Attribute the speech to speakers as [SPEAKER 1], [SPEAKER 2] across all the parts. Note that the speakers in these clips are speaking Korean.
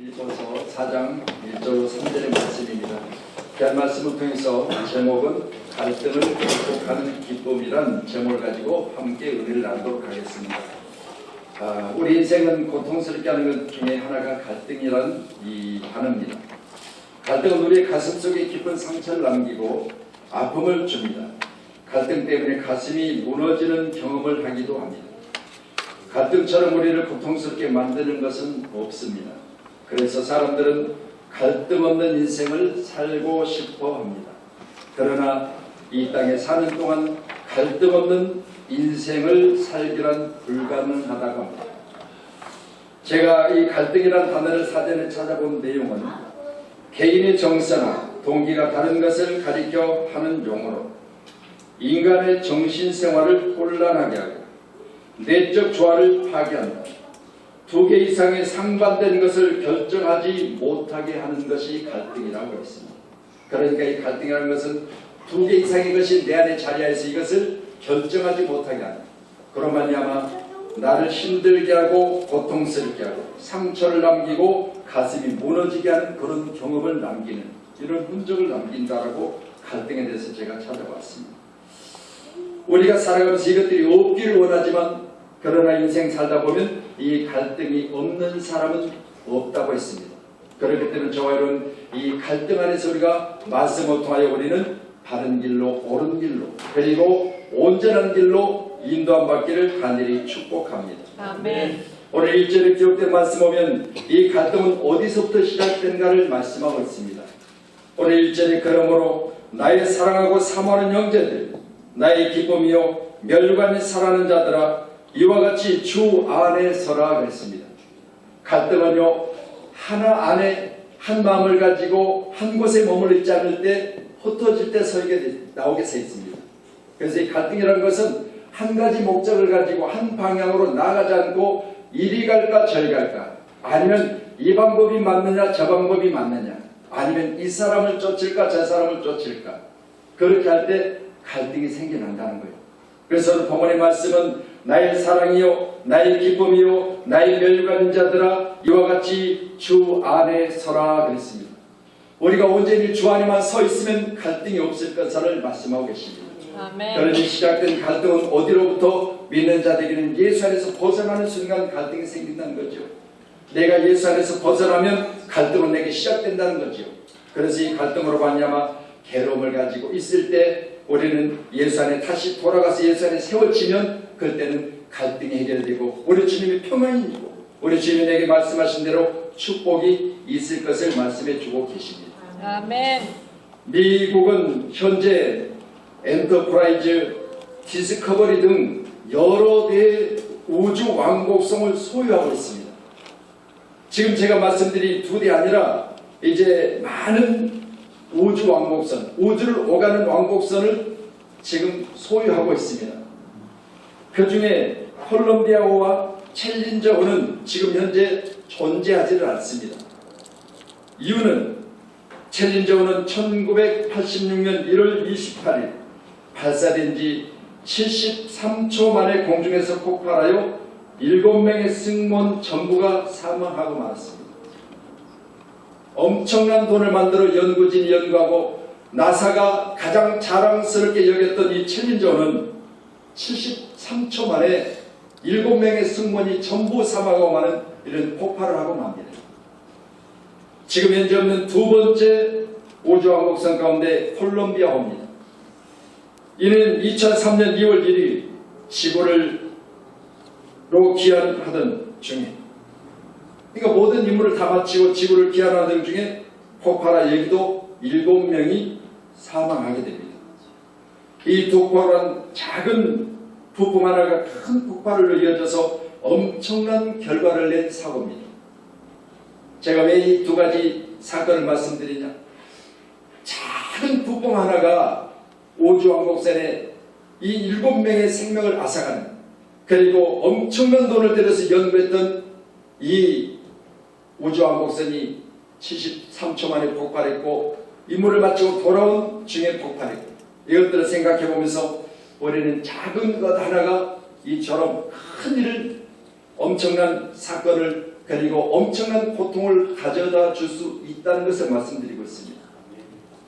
[SPEAKER 1] 빌립보서 4장 1절로 3절의 말씀입니다. 그 말씀을 통해서 제목은 갈등을 극복하는 기쁨이란 제목을 가지고 함께 은혜를 나누도록 하겠습니다. 우리 인생은 고통스럽게 하는 것 중에 하나가 갈등이란 이 단어입니다. 갈등은 우리의 가슴 속에 깊은 상처를 남기고 아픔을 줍니다. 갈등 때문에 가슴이 무너지는 경험을 하기도 합니다. 갈등처럼 우리를 고통스럽게 만드는 것은 없습니다. 그래서 사람들은 갈등 없는 인생을 살고 싶어 합니다. 그러나 이 땅에 사는 동안 갈등 없는 인생을 살기란 불가능하다고 합니다. 제가 이 갈등이라는 단어를 사전에 찾아본 내용은 개인의 정서나 동기가 다른 것을 가리켜 하는 용어로 인간의 정신생활을 혼란하게 하고 내적 조화를 파괴한다. 두 개 이상의 상반된 것을 결정하지 못하게 하는 것이 갈등이라고 했습니다. 그러니까 이 갈등이라는 것은 두 개 이상의 것이 내 안에 자리하여서 이것을 결정하지 못하게 한다. 그런 말미암아 나를 힘들게 하고 고통스럽게 하고 상처를 남기고 가슴이 무너지게 하는 그런 경험을 남기는 이런 흔적을 남긴다라고 갈등에 대해서 제가 찾아봤습니다. 우리가 살아가면서 이것들이 없기를 원하지만 그러나 인생 살다 보면 이 갈등이 없는 사람은 없다고 했습니다. 그렇기 때문에 저와 여러분 이 갈등 안에서 우리가 말씀을 통하여 우리는 바른 길로 옳은 길로 그리고 온전한 길로 인도함 받기를 간절히 축복합니다.
[SPEAKER 2] 아멘.
[SPEAKER 1] 오늘 1절에 기록된 말씀 보면 이 갈등은 어디서부터 시작된가를 말씀하고 있습니다. 오늘 1절에 그러므로 나의 사랑하고 사모하는 형제들 나의 기쁨이요 멸관이 사랑하는 자들아 이와 같이 주 안에 서라 그랬습니다. 갈등은요 하나 안에 한 마음을 가지고 한 곳에 머물러 있지 않을 때 흩어질 때 나오게 서 있습니다. 그래서 이 갈등이라는 것은 한 가지 목적을 가지고 한 방향으로 나가지 않고 이리 갈까 저리 갈까 아니면 이 방법이 맞느냐 저 방법이 맞느냐 아니면 이 사람을 쫓을까 저 사람을 쫓을까 그렇게 할 때 갈등이 생겨난다는 거예요. 그래서 오늘 본문의 말씀은 나의 사랑이요 나의 기쁨이요 나의 멸류관인 자들아 이와 같이 주 안에 서라 그랬습니다. 우리가 온전히 주 안에만 서 있으면 갈등이 없을 것을 말씀하고 계십니다.
[SPEAKER 2] 아멘.
[SPEAKER 1] 그러니 시작된 갈등은 어디로부터 믿는 자들에게는 예수 안에서 벗어나는 순간 갈등이 생긴다는 거죠. 내가 예수 안에서 벗어나면 갈등은 내게 시작된다는 거죠. 그래서 이 갈등으로 말미암아 괴로움을 가지고 있을 때 우리는 예수 안에 다시 돌아가서 예수 안에 세워지면 그때는 갈등이 해결되고 우리 주님이 평안이고 우리 주님이 내게 말씀하신 대로 축복이 있을 것을 말씀해 주고 계십니다.
[SPEAKER 2] 아멘.
[SPEAKER 1] 미국은 현재 엔터프라이즈, 디스커버리 등 여러 대의 우주 왕복선을 소유하고 있습니다. 지금 제가 말씀드린 두 대 아니라 이제 많은 우주 왕복선, 우주를 오가는 왕복선을 지금 소유하고 있습니다. 그 중에 콜롬비아호와 챌린저호는 지금 현재 존재하지를 않습니다. 이유는 챌린저호는 1986년 1월 28일 발사된 지 73초 만에 공중에서 폭발하여 7명의 승무원 전부가 사망하고 말았습니다. 엄청난 돈을 만들어 연구진이 연구하고 나사가 가장 자랑스럽게 여겼던 이 챌린저는 73초 만에 7명의 승무원이 전부 사망하고 마는 이런 폭발을 하고 맙니다. 지금 현재 없는 두 번째 우주왕복선 가운데 콜롬비아호입니다. 이는 2003년 2월 1일 지구로 귀환하던 중에 그러니까 모든 임무를 다 마치고 지구를 귀환하던 중에 폭발하 여기도 7명이 사망하게 됩니다. 이 폭발한 작은 부품 하나가 큰 폭발로 이어져서 엄청난 결과를 낸 사고입니다. 제가 왜 이 두 가지 사건을 말씀드리냐? 작은 부품 하나가 우주왕복선에 이 7명의 생명을 앗아가는 그리고 엄청난 돈을 들여서 연구했던 이 우주왕복선이 73초 만에 폭발했고 임무를 마치고 돌아온 중에 폭발했고 이것들을 생각해 보면서 우리는 작은 것 하나가 이처럼 큰 일을 엄청난 사건을 그리고 엄청난 고통을 가져다 줄 수 있다는 것을 말씀드리고 있습니다.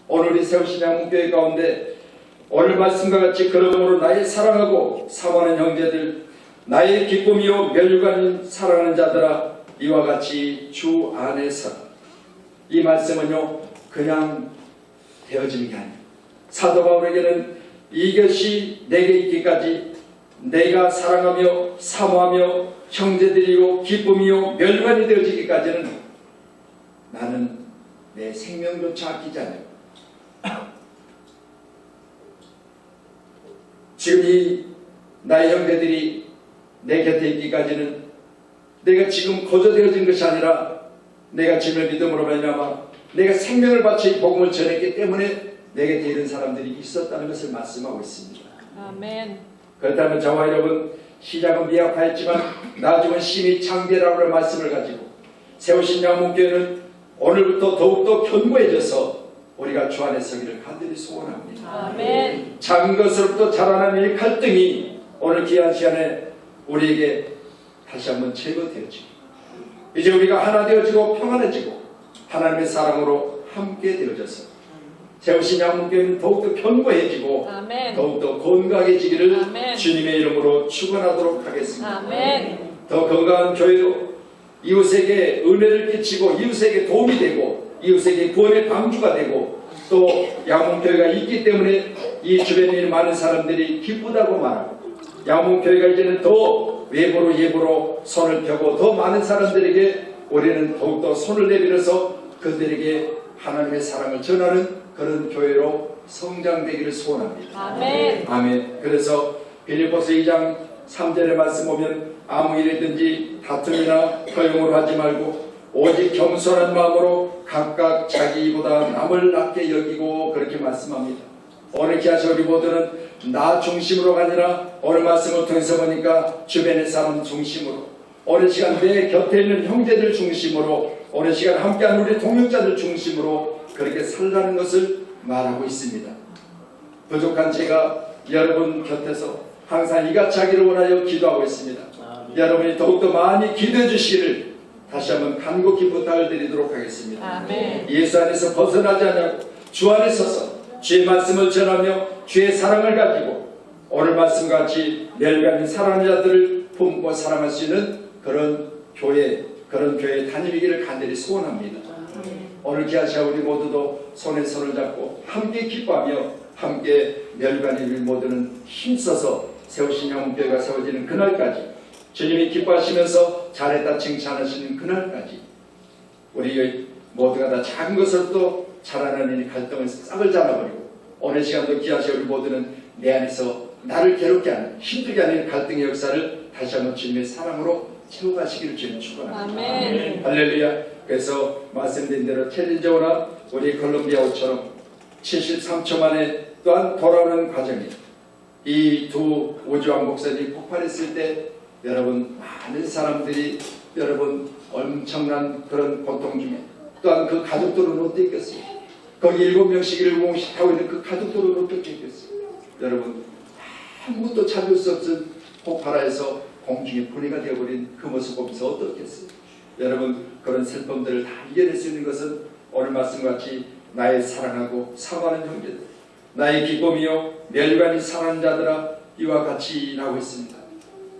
[SPEAKER 1] 오늘 우리 세우신 양문교회 가운데 오늘 말씀과 같이 그러므로 나의 사랑하고 사모하는 형제들, 나의 기쁨이요 멸류관인 사랑하는 자들아, 이와 같이 주 안에서, 이 말씀은요 그냥 되어지는 게 아니에요. 사도 바울에게는 이것이 내게 있기까지 내가 사랑하며 사모하며 형제들이요 기쁨이요 멸관이 되어지기까지는 나는 내 생명조차 아끼지 않아요. 지금 이 나의 형제들이 내 곁에 있기까지는 내가 지금 거저되어진 것이 아니라 내가 주님을 믿음으로 말미암아 내가 생명을 바쳐 이 복음을 전했기 때문에 내게 이런 사람들이 있었다는 것을 말씀하고 있습니다.
[SPEAKER 2] 아멘.
[SPEAKER 1] 그렇다면 저와 여러분, 시작은 미약하였지만 나중은 심히 창대라는 말씀을 가지고 세우신 양문교회는 오늘부터 더욱더 견고해져서 우리가 주 안에 서기를 간절히 소원합니다.
[SPEAKER 2] 아멘.
[SPEAKER 1] 작은 것으로부터 자라나는 이 갈등이 오늘 귀한 시간에 우리에게 다시 한번 제거되어지고 이제 우리가 하나 되어지고 평안해지고 하나님의 사랑으로 함께 되어져서 세우신 양문교회는 더욱더 견고해지고
[SPEAKER 2] 아멘.
[SPEAKER 1] 더욱더 건강해지기를
[SPEAKER 2] 아멘.
[SPEAKER 1] 주님의 이름으로 축원하도록 하겠습니다.
[SPEAKER 2] 아멘.
[SPEAKER 1] 더 건강한 교회로 이웃에게 은혜를 끼치고 이웃에게 도움이 되고 이웃에게 구원의 방주가 되고 또 양문교회가 있기 때문에 이 주변에 있는 많은 사람들이 기쁘다고 말하고 양문교회가 이제는 더 외부로 예부로 손을 펴고 더 많은 사람들에게 우리는 더욱더 손을 내밀어서 그들에게 하나님의 사랑을 전하는 그런 교회로 성장되기를 소원합니다.
[SPEAKER 2] 아멘.
[SPEAKER 1] 아멘. 그래서 빌립보서 2장 3절의 말씀 보면 아무 일이든지 다툼이나 허용으로 하지 말고 오직 겸손한 마음으로 각각 자기보다 남을 낮게 여기고 그렇게 말씀합니다. 오늘 기하시 우리 모두는 나 중심으로가 아니라 오늘 말씀을 통해서 보니까 주변의 사람 중심으로 오늘 시간 내 곁에 있는 형제들 중심으로 오늘 시간 함께하는 우리 동역자들 중심으로 그렇게 살라는 것을 말하고 있습니다. 부족한 제가 여러분 곁에서 항상 이같이 하기를 원하여 기도하고 있습니다. 여러분이 더욱더 많이 기도해 주시기를 다시 한번 간곡히 부탁을 드리도록 하겠습니다.
[SPEAKER 2] 아멘.
[SPEAKER 1] 예수 안에서 벗어나지 않냐고 주 안에 서서 주의 말씀을 전하며 주의 사랑을 가지고 오늘 말씀같이 멸망인 사랑하는 자들을 품고 사랑할 수 있는 그런 교회 다니기를 간절히 소원합니다. 오늘 기하시아 우리 모두도 손에 손을 잡고 함께 기뻐하며 함께 멸관인 우리 모두는 힘써서 세우신 양문교회가 세워지는 그날까지 주님이 기뻐하시면서 잘했다 칭찬하시는 그날까지 우리 모두가 다 작은 것으로부터 자라나는 이 갈등을 싹을 잘라버리고 오늘 시간도 기하시아 우리 모두는 내 안에서 나를 괴롭게 하는 힘들게 하는 갈등의 역사를 다시 한번 주님의 사랑으로 채워가시기를 주님 축원합니다.
[SPEAKER 2] 아멘.
[SPEAKER 1] 할렐루야. 그래서 말씀드린 대로 테리저나 우리 콜롬비아호처럼 73초 만에 또한 돌아오는 과정이 이 두 우주왕복선이 폭발했을 때 여러분 많은 사람들이 여러분 엄청난 그런 고통 중에 또한 그 가족들은 어땠겠어요? 거기 7명씩 7명씩 타고 있는 그 가족들은 어떻겠겠어요? 여러분 아무것도 찾을 수 없은 폭발하여서 공중에 분해가 되어버린 그 모습 보면서 어떻겠어요? 여러분 그런 슬픔들을 다 이겨낼 수 있는 것은 오늘 말씀같이 나의 사랑하고 사모하는 형제들 나의 기쁨이요 멸관이 사랑하는 자들아 이와 같이 일하고 있습니다.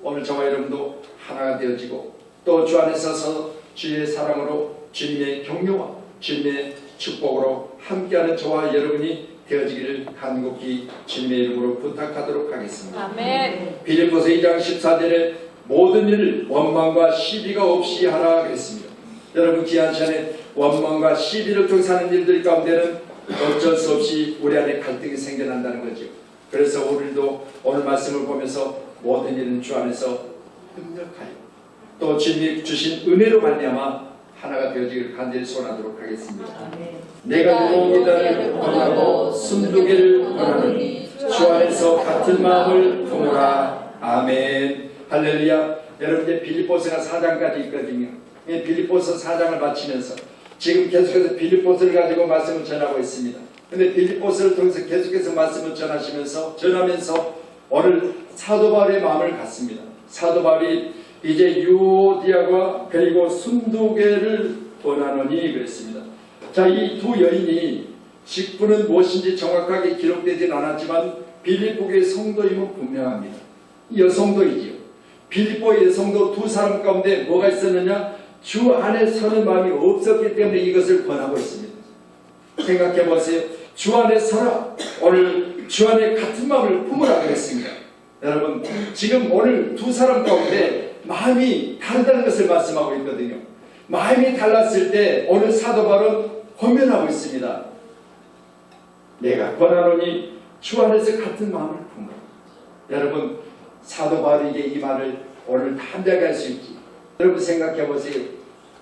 [SPEAKER 1] 오늘 저와 여러분도 하나가 되어지고 또 주 안에 서서 주의 사랑으로 주님의 격려와 주님의 축복으로 함께하는 저와 여러분이 되어지기를 간곡히 주님의 이름으로 부탁하도록 하겠습니다.
[SPEAKER 2] 아멘.
[SPEAKER 1] 빌립보서 2장 14절에 모든 일을 원망과 시비가 없이 하라 그랬습니다. 여러분 귀한 시간에 원망과 시비를 통해서 하는 일들 가운데는 어쩔 수 없이 우리 안에 갈등이 생겨난다는 거죠. 그래서 우리도 오늘 말씀을 보면서 모든 일은 주 안에서 협력하여 또 주님이 주신 은혜로 말미암아 하나가 되어지기를 간절히 소원하도록 하겠습니다. 내가 유혹이다를 원하고 숨두기를 원하노니 주 안에서 같은 마음을 품으라. 아멘. 할렐루야. 여러분 이제 빌립보서가 4장까지 있거든요. 빌립보서 4장을 마치면서 지금 계속해서 빌립보서를 가지고 말씀을 전하고 있습니다. 근데 빌립보서를 통해서 계속해서 말씀을 전하면서 오늘 사도 바울의 마음을 갖습니다. 사도 바울이 이제 유오디아와 그리고 순두개를 권하노니 그랬습니다. 자, 이 두 여인이 직분은 무엇인지 정확하게 기록되진 않았지만 빌립보의 성도임은 분명합니다. 여성도이지요. 빌립보의 여성도 두 사람 가운데 뭐가 있었느냐? 주 안에 서는 마음이 없었기 때문에 이것을 권하고 있습니다. 생각해 보세요. 주 안에 서라. 오늘 주 안에 같은 마음을 품으라 그랬습니다. 여러분, 지금 오늘 두 사람 가운데 마음이 다르다는 것을 말씀하고 있거든요. 마음이 달랐을 때 오늘 사도 바울은 권면하고 있습니다. 내가 권하노니 주 안에서 같은 마음을 품으라. 여러분, 사도 바울에게 이 말을 오늘 담대하게 할 수 있지. 여러분 생각해 보세요.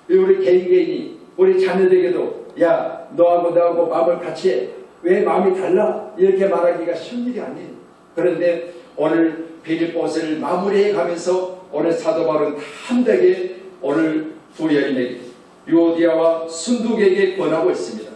[SPEAKER 1] 우리 개인이 우리 자녀들에게도 야, 너하고 나하고 마음을 같이 해. 왜 마음이 달라? 이렇게 말하기가 쉬운 일이 아니에요. 그런데 오늘 빌립보서를 마무리해 가면서 오늘 사도 바울은 담대하게 오늘 두 여인에게 유오디아와 순두개에게 권하고 있습니다.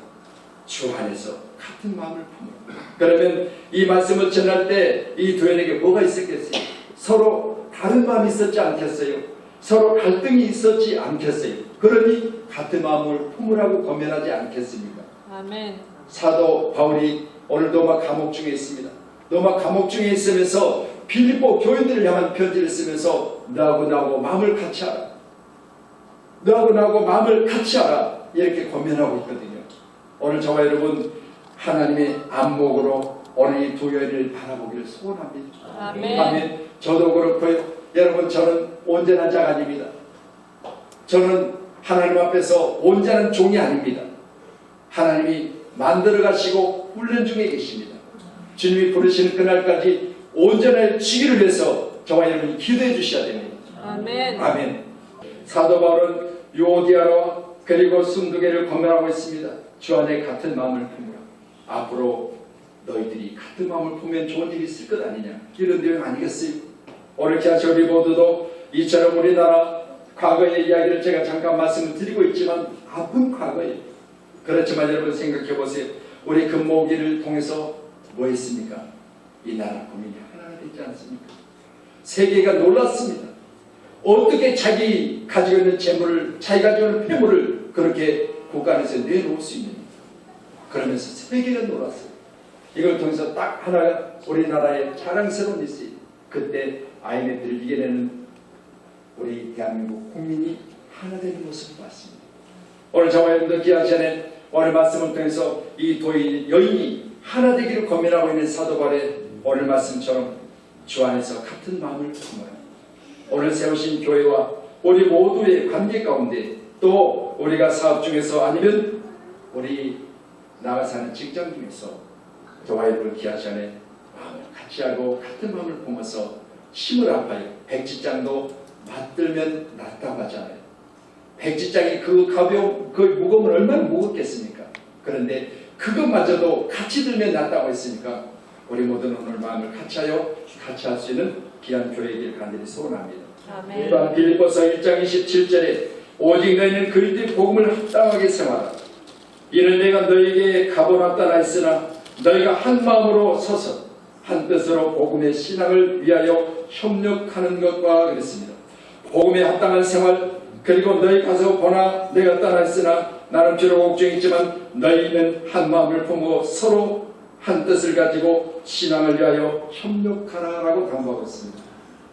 [SPEAKER 1] 주 안에서 같은 마음을 품으라. 그러면 이 말씀을 전할 때 이 두 여인에게 뭐가 있었겠어요? 서로 다른 마음이 있었지 않겠어요? 서로 갈등이 있었지 않겠어요? 그러니 같은 마음을 품으라고 권면하지 않겠습니까?
[SPEAKER 2] 아멘.
[SPEAKER 1] 사도 바울이 오늘 로마 감옥 중에 있습니다. 로마 감옥 중에 있으면서 빌립보 교인들을 향한 편지를 쓰면서 너하고 나하고 마음을 같이 하라. 너하고 나하고 마음을 같이 하라. 이렇게 권면하고 있거든요. 오늘 저와 여러분 하나님의 안목으로 오늘 이 두 여인을 바라보기를 소원합니다.
[SPEAKER 2] 아멘.
[SPEAKER 1] 아멘. 저도 그렇고요. 여러분, 저는 온전한 자가 아닙니다. 저는 하나님 앞에서 온전한 종이 아닙니다. 하나님이 만들어 가시고 훈련 중에 계십니다. 주님이 부르시는 그날까지 온전해지기를 위해서 저와 여러분이 기도해 주셔야 됩니다.
[SPEAKER 2] 아멘.
[SPEAKER 1] 아멘. 사도 바울은 유오디아와 그리고 순두개를 권면하고 있습니다. 주 안에 같은 마음을 품으라. 앞으로 너희들이 같은 마음을 품으면 좋은 일이 있을 것 아니냐, 이런 내용 아니겠어요? 오늘 기아치 우리 모두도 이처럼 우리나라 과거의 이야기를 제가 잠깐 말씀을 드리고 있지만 아픈 과거예요. 그렇지만 여러분 생각해 보세요. 우리 금모기를 통해서 뭐 했습니까? 이 나라 국민이 하나가 되지 않습니까? 세계가 놀랐습니다. 어떻게 자기 가지고 있는 재물을, 자기 가지고 있는 폐물을 그렇게 국가 안에서 내놓을 수 있느냐. 그러면서 세계가 놀랐어요. 이걸 통해서 딱 하나가 우리나라의 자랑스러운 일이, 그때 IMF를 이겨내는 우리 대한민국 국민이 하나 되는 모습을 봤습니다. 오늘 저와 여러분들 기약 전에 오늘 말씀을 통해서 이 여인이 하나 되기를 권면하고 있는 사도 바울의 오늘 말씀처럼 주 안에서 같은 마음을 품어라. 오늘 세우신 교회와 우리 모두의 관계 가운데, 또 우리가 사업 중에서 아니면 우리 나가 사는 직장 중에서 저와 여러분 기약 전에 마음을 같이 하고 같은 마음을 품어서 힘을 아파요. 백지장도 맞들면 낫다고 하잖아요. 백지장이 그 가벼움, 그 무거움을 얼마나 무겁겠습니까? 그런데 그것마저도 같이 들면 낫다고 했으니까 우리 모두는 오늘 마음을 같이 하여 같이 할 수 있는 귀한 교회이길 간절히 소원합니다.
[SPEAKER 2] 아멘.
[SPEAKER 1] 또한 빌립보서 1장 27절에 오직 너희는 그리스도의 복음을 합당하게 생활하라. 이는 내가 너희에게 가보놨다 했으나 너희가 한 마음으로 서서 한 뜻으로 복음의 신앙을 위하여 협력하는 것과 그랬습니다. 복음에 합당한 생활, 그리고 너희 가서 보나 내가 떠나 있으나 나는 비록 옥중에 있지만 너희는 한 마음을 품어 서로 한 뜻을 가지고 신앙을 위하여 협력하라라고 당부하고 있습니다.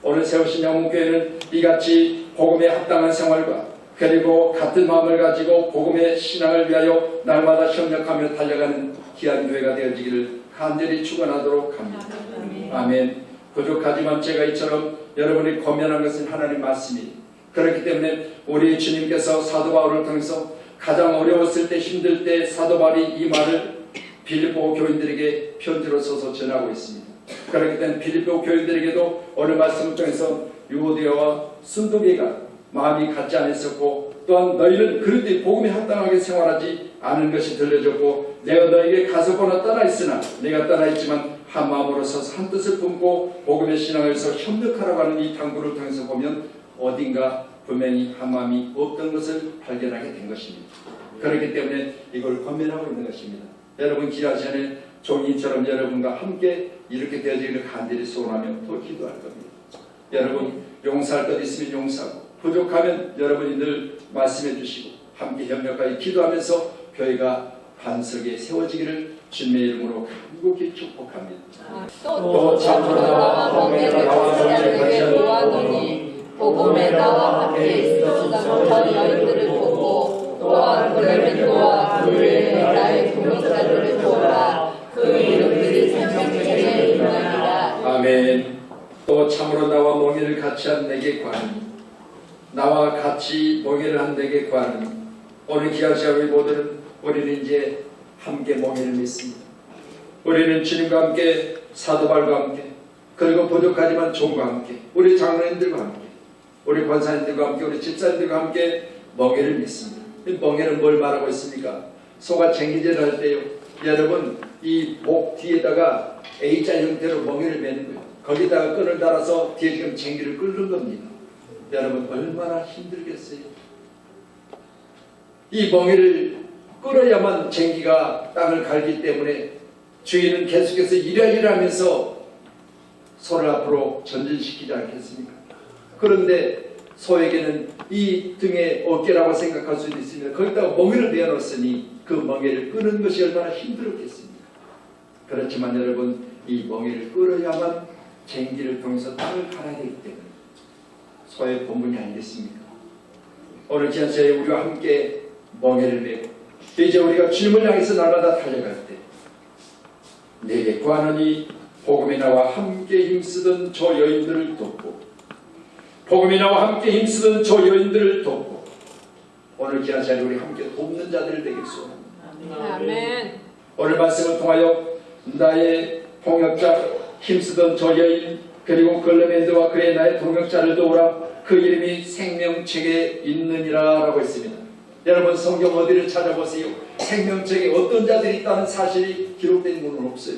[SPEAKER 1] 오늘 세우신 영웅교회는 이같이 복음에 합당한 생활과 그리고 같은 마음을 가지고 복음의 신앙을 위하여 날마다 협력하며 달려가는 귀한 교회가 되어지기를 간절히 축원하도록 합니다. 아멘. 부족하지만 제가 이처럼 여러분이 권면한 것은 하나님 말씀이, 그렇기 때문에 우리 주님께서 사도 바울을 통해서 가장 어려웠을 때, 힘들 때 사도 바울이 이 말을 빌립보 교인들에게 편지로 써서 전하고 있습니다. 그렇기 때문에 빌립보 교인들에게도 오늘 말씀을 통해서 유오디아와 순두개가 마음이 같지 않았었고, 또한 너희는 그리스도의 복음에 합당하게 생활하지 않은 것이 들려졌고, 내가 너에게 가서 보나 떠나 있으나 내가 떠나 있지만 한 마음으로 서서 한 뜻을 품고 복음의 신앙에서 협력하라고 하는 이 당부를 통해서 보면 어딘가 분명히 한 마음이 없던 것을 발견하게 된 것입니다. 그렇기 때문에 이걸 권면하고 있는 것입니다. 여러분 기도 전에 종이처럼 여러분과 함께 이렇게 되어지기를 간절히 소원하며 또 기도할 겁니다. 여러분 용서할 것 있으면 용서하고 부족하면 여러분이 늘 말씀해 주시고 함께 협력하여 기도하면서 교회가 반석에 세워지기를 주님의 이름으로 간곡히 축복합니다.
[SPEAKER 2] 또 참으로 나와 멍에를 같이 하는에게 보아노니 복음에 나와 함께 있었던 저 여인들을 보고 또한 골레멘도와 그 외에 나의 동역자들을 보라. 그 이름들이 생명책에 있느니라.
[SPEAKER 1] 아멘. 또 참으로 나와 멍에를 같이 한 내게 관하니 나와 같이 멍에를 한 내게 관하니 오늘 귀한 시간 우리 모두는 우리는 이제 함께 멍에를 맺습니다. 우리는 주님과 함께 사도발과 함께 그리고 부족하지만 종과 함께 우리 장로님들과 함께 우리 권사님들과 함께 우리 집사님들과 함께 멍에를 맺습니다. 이 멍에는 뭘 말하고 있습니까? 소가 쟁기질을 할 때요, 여러분 이 목 뒤에다가 A자 형태로 멍에를 매는 거예요. 거기다가 끈을 달아서 뒤에 지금 쟁기를 끓는 겁니다. 여러분 얼마나 힘들겠어요. 이 멍에를 끌어야만 쟁기가 땅을 갈기 때문에 주인은 계속해서 일하면서 소를 앞으로 전진시키지 않겠습니까? 그런데 소에게는 이 등의 어깨라고 생각할 수도 있습니다. 거기다가 멍에를 내어놓았으니 그 멍에를 끄는 것이 얼마나 힘들었겠습니까? 그렇지만 여러분 이 멍에를 끌어야만 쟁기를 통해서 땅을 갈아야 되기 때문에 소의 본분이 아니겠습니까? 오늘 귀한 시간에 우리와 함께 멍에를 메고 이제 우리가 주님을 향해서 날마다 달려갈 때 내게 구하노니 복음에 나와 함께 힘쓰던 저 여인들을 돕고 복음에 나와 함께 힘쓰던 저 여인들을 돕고 오늘 귀한 시간에 우리 함께 돕는 자들 되길 소원합니다.
[SPEAKER 2] 아멘.
[SPEAKER 1] 오늘 말씀을 통하여 나의 동역자 힘쓰던 저 여인 그리고 글레멘드와 그의 나의 동역자를 도우라. 그 이름이 생명책에 있느니라 라고 했습니다. 여러분 성경 어디를 찾아보세요. 생명책에 어떤 자들이 있다는 사실이 기록된 것은 없어요.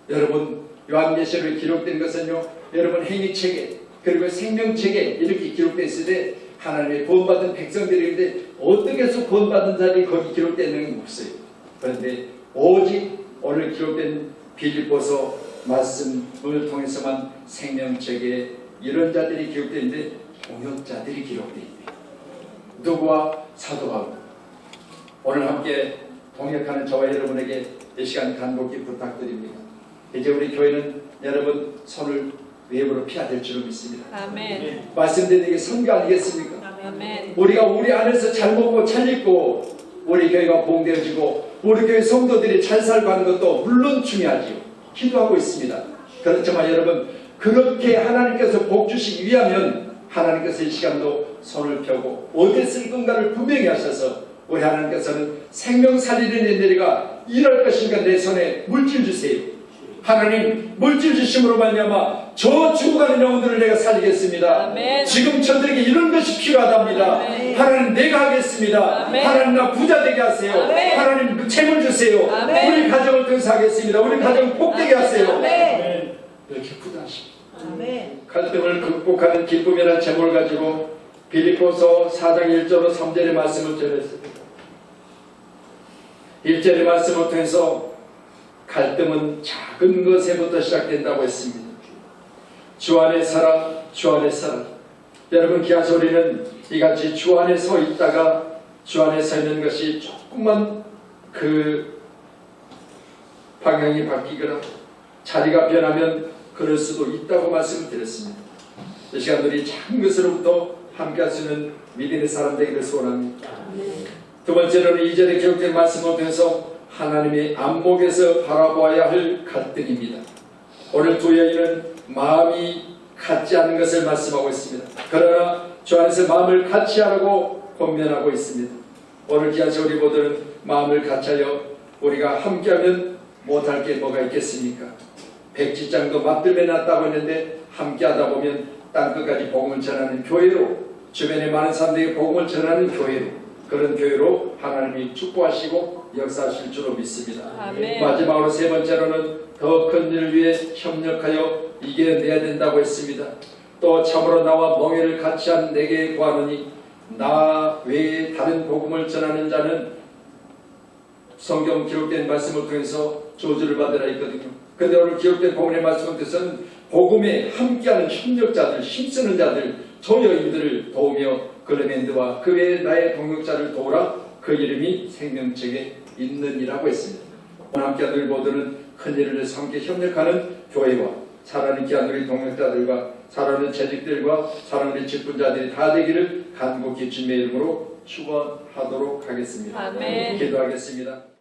[SPEAKER 1] 여러분 요한계시록에 기록된 것은요, 여러분 행위책에 그리고 생명책에 이렇게 기록되어 있을 때 하나님의 구원받은 백성들인데 어떻게 해서 구원받은 자들이 거기 기록되는 건 없어요. 그런데 오직 오늘 기록된 빌립보서 말씀을 통해서만 생명책에 이런 자들이 기록되어 있는데 동역자들이 기록되어 있대요. 누구와? 사도 바울. 오늘 함께 동역하는 저와 여러분에게 이 시간 간곡히 부탁드립니다. 이제 우리 교회는 여러분 손을 외부로 피해야 될 줄로 믿습니다.
[SPEAKER 2] 아멘.
[SPEAKER 1] 말씀드린 게 선교 아니겠습니까?
[SPEAKER 2] 아멘.
[SPEAKER 1] 우리가 우리 안에서 잘 먹고 잘 입고 우리 교회가 봉되어지고 우리 교회 성도들이 잘 살고 하는 것도 물론 중요하지요. 기도하고 있습니다. 그렇지만 여러분 그렇게 하나님께서 복 주시기 위하면 하나님께서 이 시간도 손을 펴고 어디에 쓸 건가를 분명히 하셔서 우리 하나님께서는 생명 살리는 일들이가 일할 것인가 내 손에 물질 주세요. 하나님 물질 주심으로 말미암아 저 죽어가는 영혼들을 내가 살리겠습니다.
[SPEAKER 2] 아멘.
[SPEAKER 1] 지금 저들에게 이런 것이 필요하답니다.
[SPEAKER 2] 아멘.
[SPEAKER 1] 하나님 내가 하겠습니다.
[SPEAKER 2] 아멘.
[SPEAKER 1] 하나님 나 부자 되게 하세요.
[SPEAKER 2] 아멘.
[SPEAKER 1] 하나님 재물 주세요.
[SPEAKER 2] 아멘.
[SPEAKER 1] 우리 가정을 통해서 하겠습니다. 우리 가정 복되게 하세요.
[SPEAKER 2] 아멘.
[SPEAKER 1] 이렇게 부담하십니다.
[SPEAKER 2] 아멘.
[SPEAKER 1] 갈등을 극복하는 기쁨이라는 제목을 가지고 빌립보서 4장 1절로 3절의 말씀을 전했습니다. 1절의 말씀을 통해서 갈등은 작은 것에부터 시작된다고 했습니다. 주 안에 살아, 주 안에 살아. 여러분 귀한 소리는 이같이 주 안에 서 있다가 주 안에 서 있는 것이 조금만 그 방향이 바뀌거나 자리가 변하면 그럴 수도 있다고 말씀을 드렸습니다. 이 시간 우리 작은 것으로부터 함께 할 수 있는 믿음의 사람 되기를 소원합니다. 두 번째로는 2절에 기록된 말씀을 통해서 하나님의 안목에서 바라보아야 할 갈등입니다. 오늘 두 여인은 마음이 같지 않은 것을 말씀하고 있습니다. 그러나 주 안에서 마음을 같이 하라고 권면하고 있습니다. 오늘 귀한 우리 모두는 마음을 같이하여 우리가 함께하면 못할 게 뭐가 있겠습니까? 백지장도 맞들매 놨다고 했는데 함께하다 보면 땅끝까지 복음을 전하는 교회로, 주변에 많은 사람들에게 복음을 전하는 교회로, 그런 교회로 하나님이 축복하시고 역사하실 줄로 믿습니다.
[SPEAKER 2] 아멘.
[SPEAKER 1] 마지막으로 세 번째로는 더 큰 일을 위해 협력하여 이겨내야 된다고 했습니다. 또 참으로 나와 멍에를 같이 한 내게 구하노니 나 외에 다른 복음을 전하는 자는 성경 기록된 말씀을 통해서 저주를 받으라 했거든요. 근데 오늘 기록된 복음의 말씀의 뜻은 복음에 함께하는 협력자들, 힘쓰는 자들, 조여인들을 도우며 글레멘드와 그 외에 나의 동역자를 도우라. 그 이름이 생명책에 있느니라고 했습니다. 함께한 우리 모두는 큰일을 위해서 함께 협력하는 교회와 사랑하는 귀한 우리 동역자들과 사랑하는 재직들과 사랑하는 직분자들이 다 되기를 간곡히 주님의 이름으로 축원하도록 하겠습니다.
[SPEAKER 2] 아멘.
[SPEAKER 1] 기도하겠습니다.